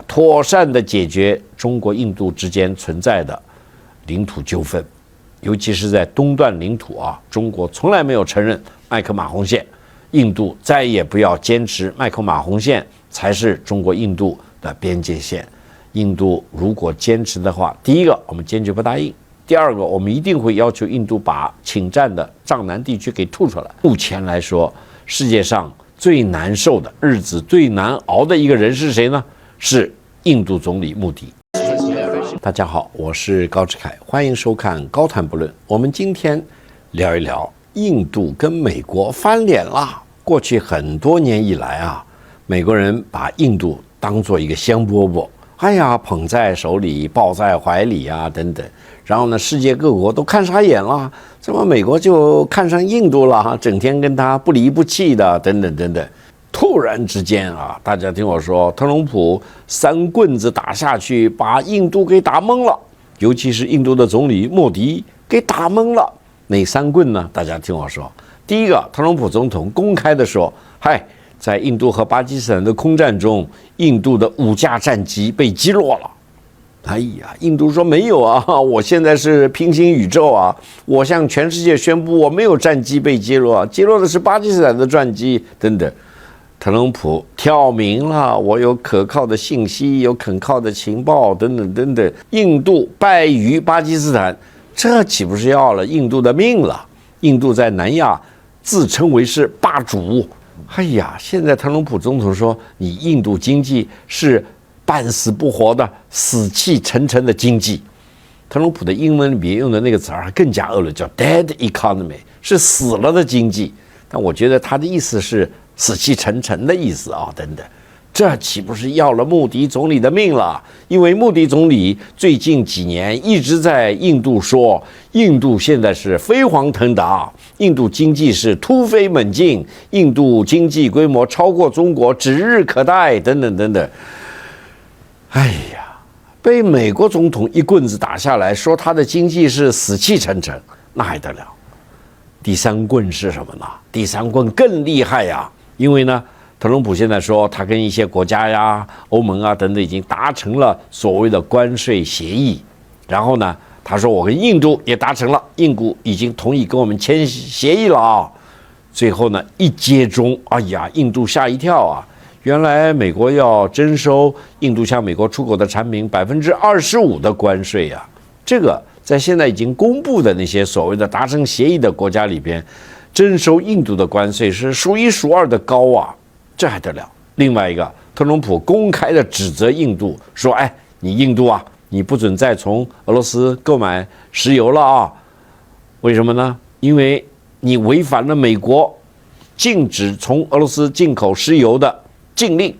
妥善的解决中国、印度之间存在的领土纠纷，尤其是在东段领土啊，中国从来没有承认麦克马洪线，印度再也不要坚持麦克马洪线才是中国印度的边界线。印度如果坚持的话，第一个我们坚决不答应，第二个我们一定会要求印度把侵占的藏南地区给吐出来。目前来说，世界上最难受的日子、最难熬的一个人是谁呢？是印度总理穆迪。大家好，我是高志凯，欢迎收看《高谈不论》。我们今天聊一聊印度跟美国翻脸了。过去很多年以来啊，美国人把印度当作一个香饽饽，哎呀，捧在手里，抱在怀里啊，等等。然后呢，世界各国都看傻眼了，怎么美国就看上印度了？整天跟他不离不弃的，等等等等。突然之间啊，大家听我说，特朗普3棍子打下去，把印度给打懵了，尤其是印度的总理莫迪给打懵了。哪3棍呢？大家听我说，第一个，特朗普总统公开的说，嗨，在印度和巴基斯坦的空战中，印度的5架战机被击落了。哎呀，印度说没有啊，我现在是平行宇宙啊，我向全世界宣布我没有战机被击落，击落的是巴基斯坦的战机等等。特朗普挑明了，我有可靠的信息，有可靠的情报等等等等。印度败于巴基斯坦，这岂不是要了印度的命了？印度在南亚自称为是霸主。哎呀，现在特朗普总统说，你印度经济是半死不活的、死气沉沉的经济。特朗普的英文里面用的那个词儿更加恶劣，叫 dead economy， 是死了的经济。但我觉得他的意思是死气沉沉的意思啊，等等，这岂不是要了穆迪总理的命了？因为穆迪总理最近几年一直在印度说，印度现在是飞黄腾达，印度经济是突飞猛进，印度经济规模超过中国，指日可待，等等等等。哎呀，被美国总统一棍子打下来，说他的经济是死气沉沉，那还得了？第3棍是什么呢？第3棍更厉害呀！因为呢，特朗普现在说他跟一些国家呀、欧盟啊等等已经达成了所谓的关税协议，然后呢，他说我跟印度也达成了，印度已经同意跟我们签协议了啊。最后呢，一接中，哎呀，印度吓一跳啊！原来美国要征收印度向美国出口的产品25%的关税啊，这个在现在已经公布的那些所谓的达成协议的国家里边，征收印度的关税是数1数2的高啊，这还得了？另外一个，特朗普公开的指责印度说，哎，你印度啊，你不准再从俄罗斯购买石油了啊？为什么呢？因为你违反了美国禁止从俄罗斯进口石油的禁令，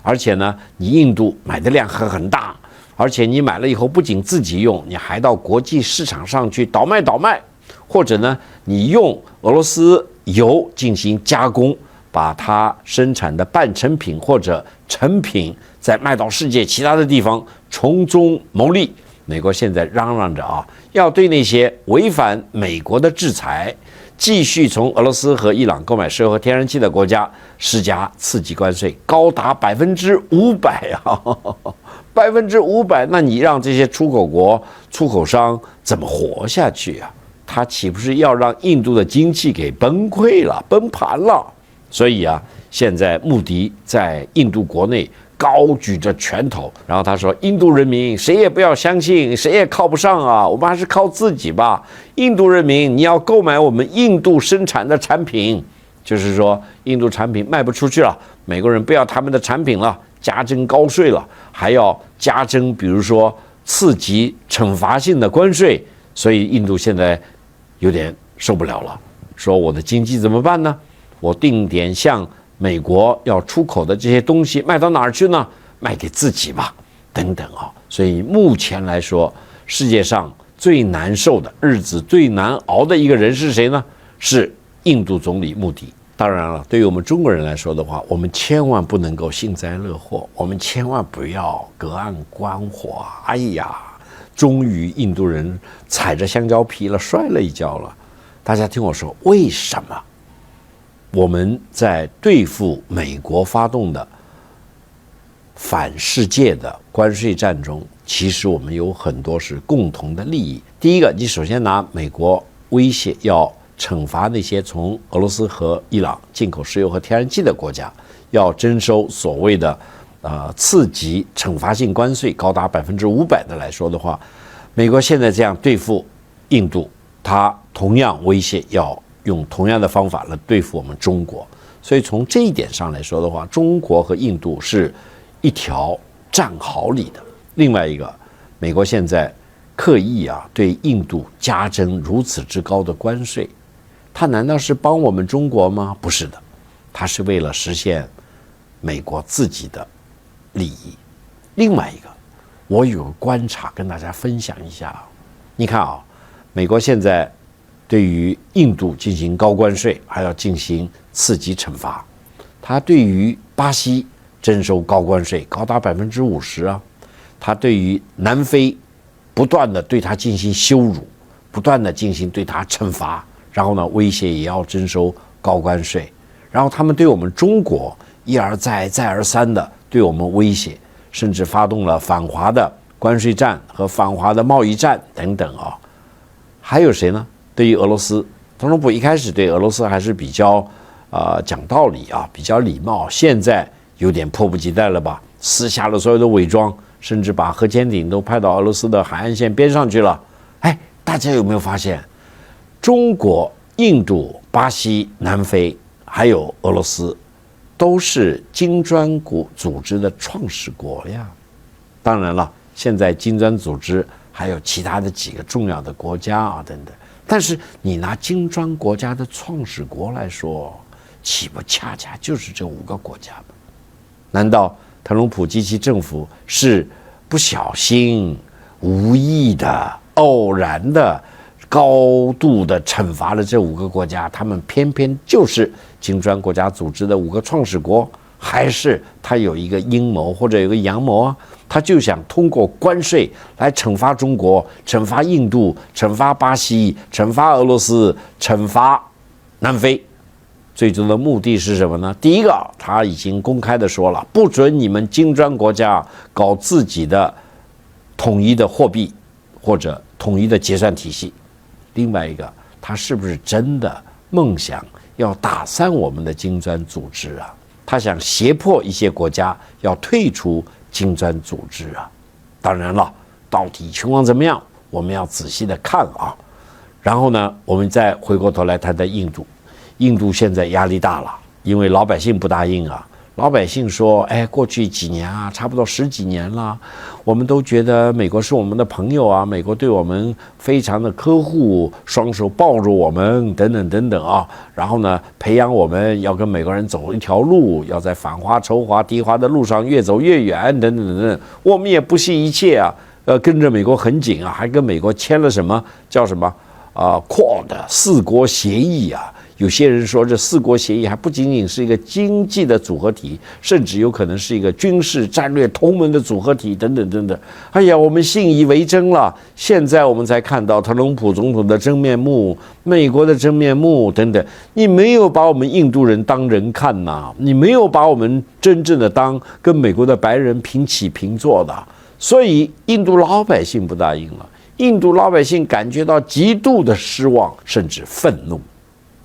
而且呢，你印度买的量还很大，而且你买了以后不仅自己用，你还到国际市场上去倒卖，或者呢，你用俄罗斯油进行加工，把它生产的半成品或者成品再卖到世界其他的地方，从中牟利。美国现在嚷嚷着啊，要对那些违反美国的制裁，继续从俄罗斯和伊朗购买石油和天然气的国家施加刺激关税，高达500%啊！500%，那你让这些出口国、出口商怎么活下去啊？他岂不是要让印度的经济给崩溃了、崩盘了？所以啊，现在穆迪在印度国内高举着拳头，然后他说：“印度人民谁也不要相信，谁也靠不上啊，我们还是靠自己吧。印度人民，你要购买我们印度生产的产品，就是说印度产品卖不出去了，美国人不要他们的产品了，加征高税了，还要加征比如说刺激惩罚性的关税，所以印度现在有点受不了了，说我的经济怎么办呢？我定点向美国要出口的这些东西卖到哪儿去呢？卖给自己吧，等等啊。所以目前来说，世界上最难受的日子、最难熬的一个人是谁呢？是印度总理穆迪。当然了，对于我们中国人来说的话，我们千万不能够幸灾乐祸，我们千万不要隔岸观火。哎呀，终于印度人踩着香蕉皮了，摔了一跤了。大家听我说，为什么我们在对付美国发动的反世界的关税战中，其实我们有很多是共同的利益。第一个，你首先拿美国威胁要惩罚那些从俄罗斯和伊朗进口石油和天然气的国家，要征收所谓的次级惩罚性关税，高达500%的来说的话，美国现在这样对付印度，它同样威胁要用同样的方法来对付我们中国。所以从这一点上来说的话，中国和印度是一条战壕里的。另外一个，美国现在刻意对印度加征如此之高的关税，它难道是帮我们中国吗？不是的，它是为了实现美国自己的利益。另外一个，我有个观察跟大家分享一下。你看美国现在对于印度进行高关税，还要进行次级惩罚。它对于巴西征收高关税，高达50%啊。它对于南非不断的对它进行羞辱，不断的进行对它惩罚，然后呢，威胁也要征收高关税。然后他们对我们中国一而再再而三的对我们威胁，甚至发动了反华的关税战和反华的贸易战等等还有谁呢？对于俄罗斯，特朗普一开始对俄罗斯还是比较讲道理比较礼貌，现在有点迫不及待了吧？撕下了所有的伪装，甚至把核潜艇都派到俄罗斯的海岸线边上去了。大家有没有发现，中国、印度、巴西、南非还有俄罗斯，都是金砖组织的创始国呀？当然了，现在金砖组织还有其他的几个重要的国家等等。但是你拿金砖国家的创始国来说，岂不恰恰就是这5个国家吗？难道特朗普及其政府是不小心、无意的、偶然的、高度的惩罚了这5个国家？他们偏偏就是金砖国家组织的5个创始国，还是他有一个阴谋或者有个阳谋他就想通过关税来惩罚中国、惩罚印度、惩罚巴西、惩罚俄罗斯、惩罚南非。最终的目的是什么呢？第一个，他已经公开的说了，不准你们金砖国家搞自己的统一的货币或者统一的结算体系。另外一个，他是不是真的梦想要打散我们的金砖组织他想胁迫一些国家要退出金砖组织当然了，到底情况怎么样，我们要仔细的看然后呢，我们再回过头来谈谈印度。印度现在压力大了，因为老百姓不答应老百姓说，过去几年差不多10几年了，我们都觉得美国是我们的朋友美国对我们非常的呵护，双手抱住我们等等等等然后呢，培养我们要跟美国人走一条路，要在反华、仇华、敌华的路上越走越远等等等等。我们也不惜一切跟着美国很紧还跟美国签了什么叫什么Quad 4国协议有些人说，这4国协议还不仅仅是一个经济的组合体，甚至有可能是一个军事战略同盟的组合体，等等等等。我们信以为真了。现在我们才看到特朗普总统的真面目，美国的真面目等等。你没有把我们印度人当人看你没有把我们真正的当跟美国的白人平起平坐的。所以印度老百姓不答应了，印度老百姓感觉到极度的失望，甚至愤怒。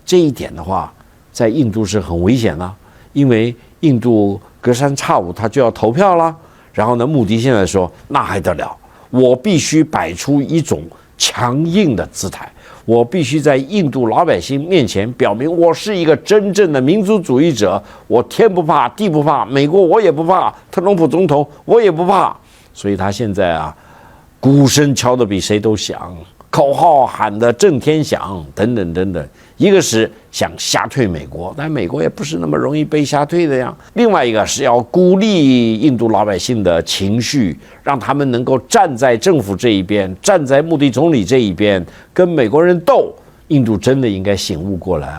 这一点的话，在印度是很危险的，因为印度隔三差五他就要投票了。然后呢，穆迪现在说，那还得了，我必须摆出一种强硬的姿态，我必须在印度老百姓面前表明我是一个真正的民族主义者，我天不怕地不怕，美国我也不怕，特朗普总统我也不怕。所以他现在鼓声敲得比谁都响，口号喊得震天响，等等等等。一个是想吓退美国，但美国也不是那么容易被吓退的呀。另外一个是要鼓励印度老百姓的情绪，让他们能够站在政府这一边，站在穆迪总理这一边，跟美国人斗。印度真的应该醒悟过来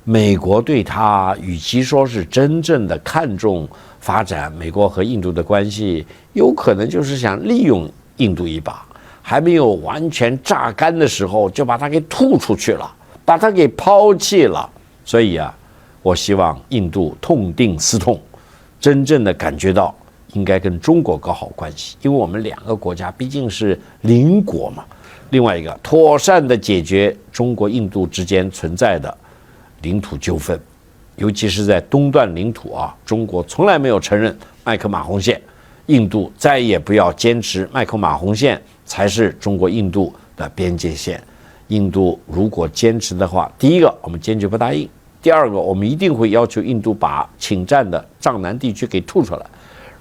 美国对他与其说是真正的看重发展美国和印度的关系，有可能就是想利用印度一把，还没有完全榨干的时候就把它给吐出去了，把它给抛弃了。所以我希望印度痛定思痛，真正的感觉到应该跟中国搞好关系，因为我们两个国家毕竟是邻国嘛。另外一个，妥善的解决中国、印度之间存在的领土纠纷，尤其是在东段领土啊，中国从来没有承认麦克马洪线，印度再也不要坚持麦克马洪线才是中国印度的边界线。印度如果坚持的话，第一个我们坚决不答应，第二个我们一定会要求印度把侵占的藏南地区给吐出来。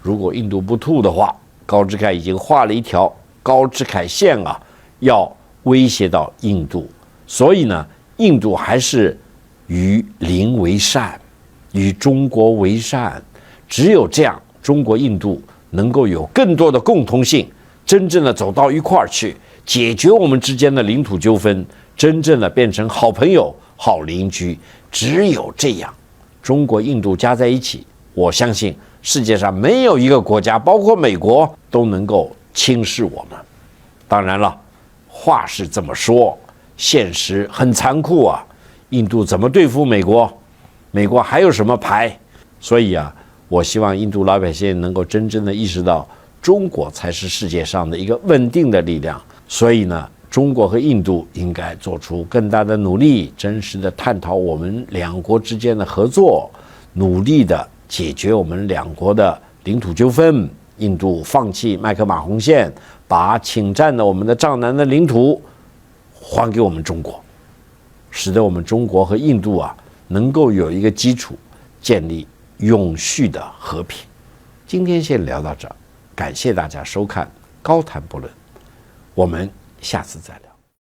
如果印度不吐的话，高志凯已经画了一条高志凯线啊，要威胁到印度。所以呢，印度还是与邻为善，与中国为善，只有这样，中国印度能够有更多的共同性，真正的走到一块儿去，解决我们之间的领土纠纷，真正的变成好朋友、好邻居。只有这样，中国、印度加在一起，我相信世界上没有一个国家，包括美国，都能够轻视我们。当然了，话是这么说，现实很残酷啊。印度怎么对付美国？美国还有什么牌？所以啊，我希望印度老百姓能够真正的意识到，中国才是世界上的一个稳定的力量。所以呢，中国和印度应该做出更大的努力，真实的探讨我们两国之间的合作，努力的解决我们两国的领土纠纷。印度放弃麦克马洪线，把侵占了我们的藏南的领土还给我们中国，使得我们中国和印度啊能够有一个基础，建立永续的和平。今天先聊到这儿，感谢大家收看高谈不论，我们下次再聊。